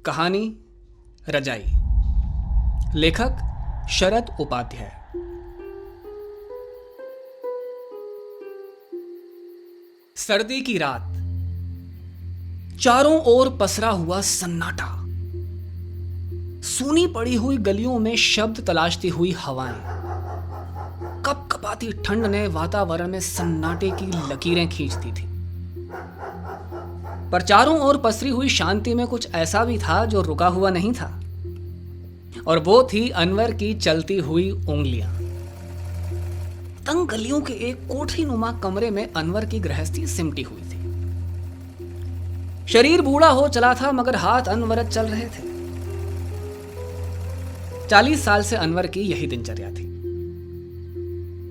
कहानी रजाई। लेखक शरद उपाध्याय। सर्दी की रात, चारों ओर पसरा हुआ सन्नाटा, सूनी पड़ी हुई गलियों में शब्द तलाशती हुई हवाएं, कपकपाती ठंड ने वातावरण में सन्नाटे की लकीरें खींचती थी। पर चारों ओर पसरी हुई शांति में कुछ ऐसा भी था जो रुका हुआ नहीं था, और वो थी अनवर की चलती हुई उंगलियां। तंग गलियों के एक कोठरी नुमा कमरे में अनवर की गृहस्थी सिमटी हुई थी। शरीर बूढ़ा हो चला था मगर हाथ अनवरत चल रहे थे। 40 साल से अनवर की यही दिनचर्या थी।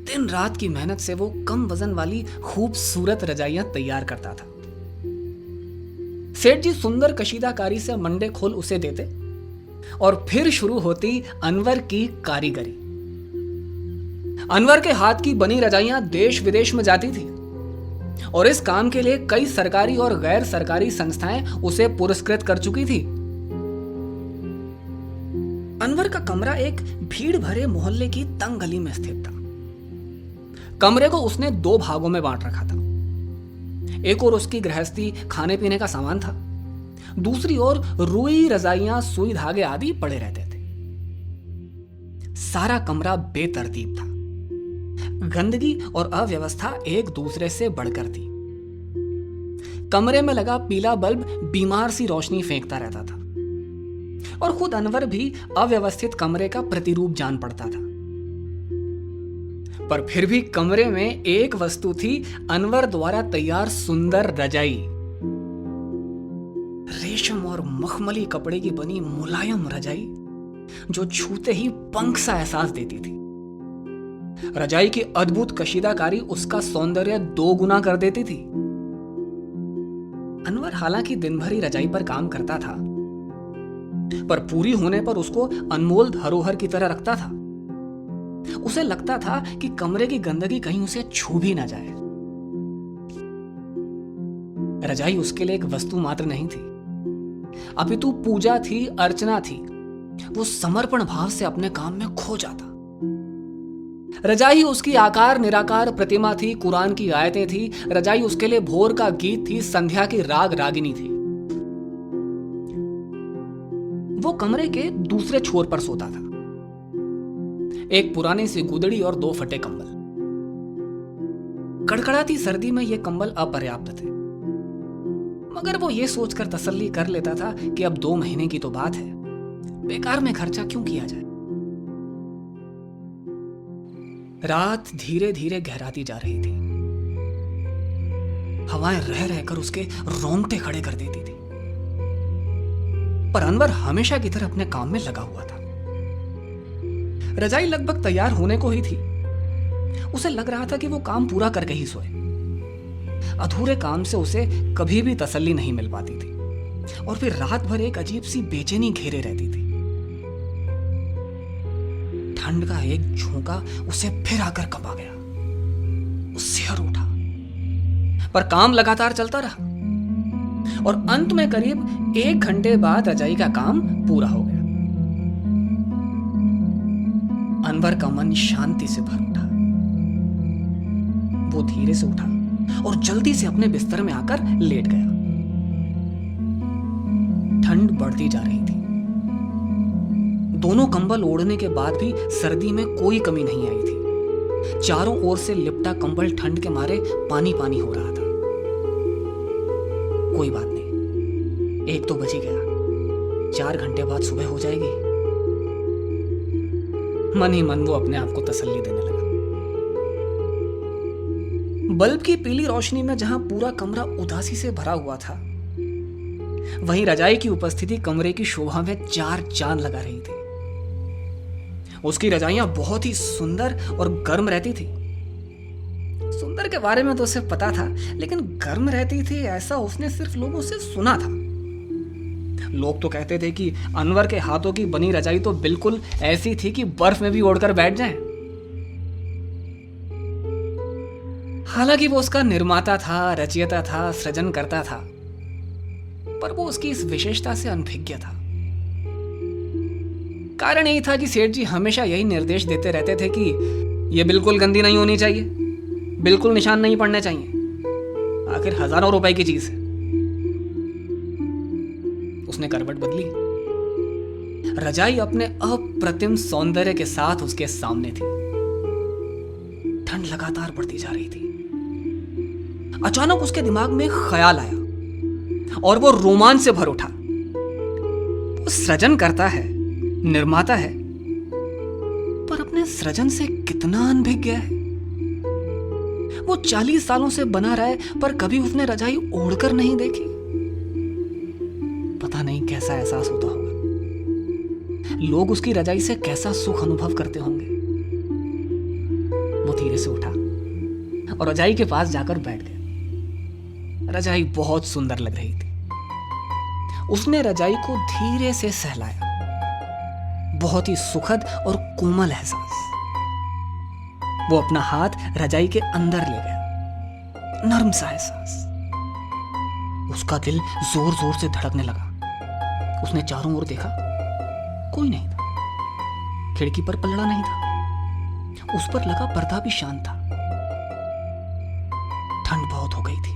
दिन रात की मेहनत से वो कम वजन वाली खूबसूरत रजाइयां तैयार करता था। सेठ जी सुंदर कशीदाकारी से मंडे खोल उसे देते और फिर शुरू होती अनवर की कारीगरी। अनवर के हाथ की बनी रजाइयां देश विदेश में जाती थी और इस काम के लिए कई सरकारी और गैर सरकारी संस्थाएं उसे पुरस्कृत कर चुकी थी। अनवर का कमरा एक भीड़ भरे मोहल्ले की तंग गली में स्थित था। कमरे को उसने 2 भागों में बांट रखा था। एक ओर उसकी गृहस्थी खाने पीने का सामान था, दूसरी ओर रुई, रजाइयां, सुई धागे आदि पड़े रहते थे। सारा कमरा बेतरतीब था। गंदगी और अव्यवस्था एक दूसरे से बढ़कर थी। कमरे में लगा पीला बल्ब बीमार सी रोशनी फेंकता रहता था और खुद अनवर भी अव्यवस्थित कमरे का प्रतिरूप जान पड़ता था। पर फिर भी कमरे में एक वस्तु थी, अनवर द्वारा तैयार सुंदर रजाई। रेशम और मखमली कपड़े की बनी मुलायम रजाई जो छूते ही पंख सा एहसास देती थी। रजाई की अद्भुत कशीदाकारी उसका सौंदर्य 2 गुना कर देती थी। अनवर हालांकि दिन भर ही रजाई पर काम करता था, पर पूरी होने पर उसको अनमोल धरोहर की तरह रखता था। उसे लगता था कि कमरे की गंदगी कहीं उसे छू भी ना जाए। रजाई उसके लिए एक वस्तु मात्र नहीं थी, अपितु पूजा थी, अर्चना थी। वो समर्पण भाव से अपने काम में खो जाता। रजाई उसकी आकार निराकार प्रतिमा थी, कुरान की आयतें थी। रजाई उसके लिए भोर का गीत थी, संध्या की राग रागिनी थी। वो कमरे के दूसरे छोर पर सोता था। एक पुरानी सी गुदड़ी और 2 फटे कंबल। कड़कड़ाती सर्दी में ये कंबल अपर्याप्त थे, मगर वो ये सोचकर तसल्ली कर लेता था कि अब 2 महीने की तो बात है, बेकार में खर्चा क्यों किया जाए। रात धीरे धीरे गहराती जा रही थी। हवाएं रह रहकर उसके रोंगटे खड़े कर देती थी, पर अनवर हमेशा की तरह अपने काम में लगा हुआ था। रजाई लगभग तैयार होने को ही थी। उसे लग रहा था कि वो काम पूरा करके ही सोए। अधूरे काम से उसे कभी भी तसल्ली नहीं मिल पाती थी और फिर रात भर एक अजीब सी बेचैनी घेरे रहती थी। ठंड का एक झोंका उसे फिर आकर कंपा गया। वो सिहर उठा, पर काम लगातार चलता रहा और अंत में करीब 1 घंटे बाद रजाई का काम पूरा हो गया। अनवर का मन शांति से भर उठा। वो धीरे से उठा और जल्दी से अपने बिस्तर में आकर लेट गया। ठंड बढ़ती जा रही थी। दोनों कंबल ओढ़ने के बाद भी सर्दी में कोई कमी नहीं आई थी। चारों ओर से लिपटा कंबल ठंड के मारे पानी पानी हो रहा था। कोई बात नहीं, 1 तो बज ही गया, 4 घंटे बाद सुबह हो जाएगी। मन ही मन वो अपने आप को तसल्ली देने लगा। बल्ब की पीली रोशनी में जहां पूरा कमरा उदासी से भरा हुआ था, वहीं रजाई की उपस्थिति कमरे की शोभा में 4 चांद लगा रही थी। उसकी रजाइयां बहुत ही सुंदर और गर्म रहती थी। सुंदर के बारे में तो उसे पता था, लेकिन गर्म रहती थी ऐसा उसने सिर्फ लोगों से सुना था। लोग तो कहते थे कि अनवर के हाथों की बनी रजाई तो बिल्कुल ऐसी थी कि बर्फ में भी ओढ़कर बैठ जाए। हालांकि वो उसका निर्माता था, रचयिता था, सृजन करता था, पर वो उसकी इस विशेषता से अनभिज्ञ था। कारण यही था कि सेठ जी हमेशा यही निर्देश देते रहते थे कि यह बिल्कुल गंदी नहीं होनी चाहिए, बिल्कुल निशान नहीं पड़ने चाहिए, आखिर हजारों रुपए की चीज है। उसने करवट बदली। रजाई अपने अप्रतिम सौंदर्य के साथ उसके सामने थी। ठंड लगातार बढ़ती जा रही थी। अचानक उसके दिमाग में ख्याल आया और वो रोमांच से भर उठा। वो सृजन करता है, निर्माता है, पर अपने सृजन से कितना अनभिज्ञ है। वो 40 सालों से बना रहा है, पर कभी उसने रजाई ओढ़कर नहीं देखी। पता नहीं कैसा एहसास होता होगा, लोग उसकी रजाई से कैसा सुख अनुभव करते होंगे। वो धीरे से उठा और रजाई के पास जाकर बैठ गया। रजाई बहुत सुंदर लग रही थी। उसने रजाई को धीरे से सहलाया। बहुत ही सुखद और कोमल एहसास। वो अपना हाथ रजाई के अंदर ले गया। नरम सा एहसास। उसका दिल जोर जोर से धड़कने लगा। उसने चारों ओर देखा, कोई नहीं था। खिड़की पर पल्ला नहीं था। उस पर लगा पर्दा भी शांत था। ठंड बहुत हो गई थी।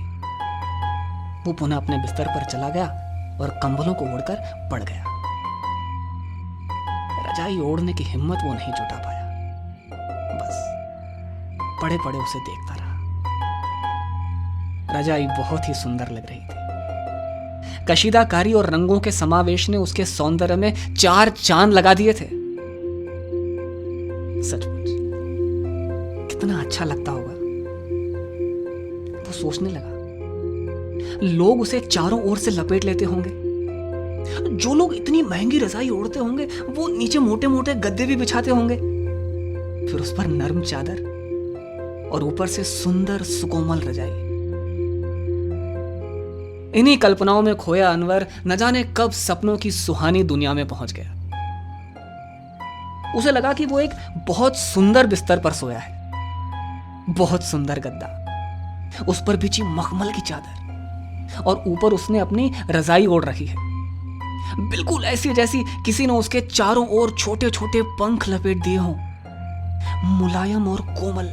वो पुनः अपने बिस्तर पर चला गया और कंबलों को ओढ़कर पड़ गया। रजाई ओढ़ने की हिम्मत वो नहीं जुटा पाया। बस पड़े पड़े उसे देखता रहा। रजाई बहुत ही सुंदर लग रही थी। कशीदाकारी और रंगों के समावेश ने उसके सौंदर्य में 4 चांद लगा दिए थे। सचमुच कितना अच्छा लगता होगा, वो सोचने लगा। लोग उसे चारों ओर से लपेट लेते होंगे। जो लोग इतनी महंगी रजाई ओढ़ते होंगे, वो नीचे मोटे मोटे गद्दे भी बिछाते होंगे, फिर उस पर नरम चादर और ऊपर से सुंदर सुकोमल रजाई। इन्हीं कल्पनाओं में खोया अनवर न जाने कब सपनों की सुहानी दुनिया में पहुंच गया। उसे लगा कि वो एक बहुत सुंदर बिस्तर पर सोया है। बहुत सुंदर गद्दा, उस पर बिछी मखमल की चादर और ऊपर उसने अपनी रजाई ओढ़ रखी है, बिल्कुल ऐसी जैसी किसी ने उसके चारों ओर छोटे छोटे पंख लपेट दिए हों। मुलायम और कोमल।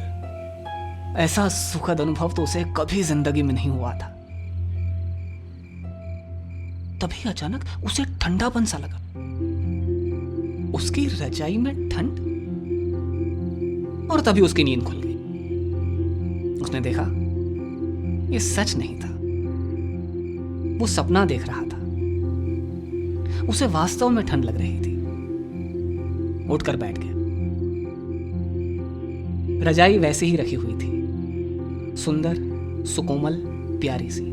ऐसा सुखद अनुभव तो उसे कभी जिंदगी में नहीं हुआ था। तभी अचानक उसे ठंडापन सा लगा। उसकी रजाई में ठंड। और तभी उसकी नींद खुल गई। उसने देखा यह सच नहीं था, वो सपना देख रहा था। उसे वास्तव में ठंड लग रही थी। उठकर बैठ गया। रजाई वैसे ही रखी हुई थी, सुंदर, सुकोमल, प्यारी सी।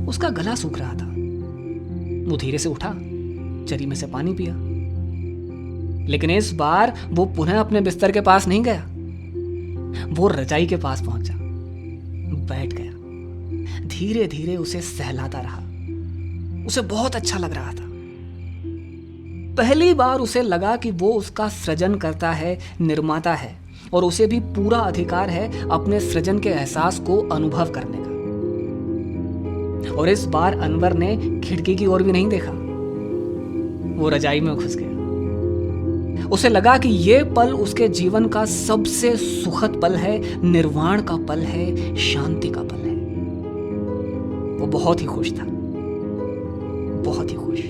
उसका गला सूख रहा था। वो धीरे से उठा, चरी में से पानी पिया। लेकिन इस बार वो पुनः अपने बिस्तर के पास नहीं गया। वो रजाई के पास पहुंचा, बैठ गया। धीरे धीरे उसे सहलाता रहा। उसे बहुत अच्छा लग रहा था। पहली बार उसे लगा कि वो उसका सृजन करता है, निर्माता है, और उसे भी पूरा अधिकार है अपने सृजन के एहसास को अनुभव करने का। और इस बार अनवर ने खिड़की की ओर भी नहीं देखा। वो रजाई में घुस गया। उसे लगा कि ये पल उसके जीवन का सबसे सुखद पल है, निर्वाण का पल है, शांति का पल है। वो बहुत ही खुश था, बहुत ही खुश।